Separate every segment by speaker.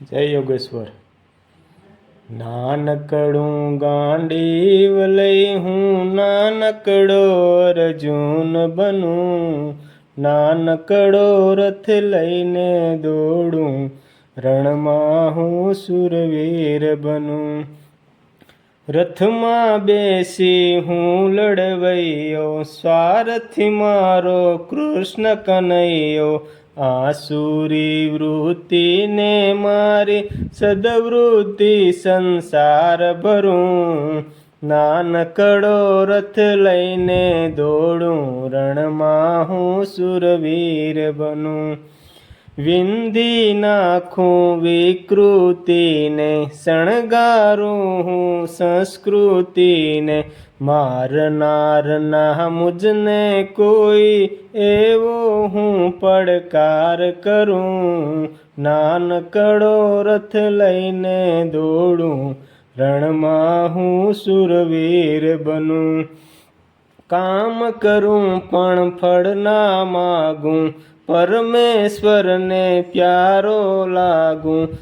Speaker 1: જય યોગેશ્વર। નાનકડું ગાંડીવ લઈ હું નાનકડો અર્જુન બનું, નાનકડો રથ લઈને દોડું, રણમાં હું સુરવીર બનું। રથમાં બેસી હું લડવૈયો, સ્વારથી મારો કૃષ્ણ કનૈયો, આસુરી વૃત્તિને મારી સદવૃત્તિ સંસાર ભરું। નાનકડો રથ લઈને દોડું, રણમાં હું સુરવીર બનું। વિંધી નાખું વિકૃતિને, શણગારું હું સંસ્કૃતિને, મારનાર ના મુજને કોઈ એવો હું પડકાર કરું। નાનકડો રથ લઈને દોડું, રણમાં હું સુરવીર બનું। કામ કરું પણ ફળ ના માગું, પરમેશ્વરને પ્યારો લાગું।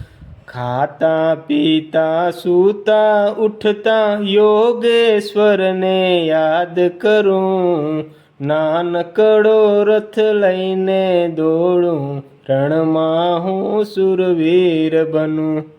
Speaker 1: ખાતા પીતા સૂતા ઉઠતા યોગેશ્વરને યાદ કરું। નાનકડો રથ લઈને દોડું, રણમાં હું સુરવીર બનું।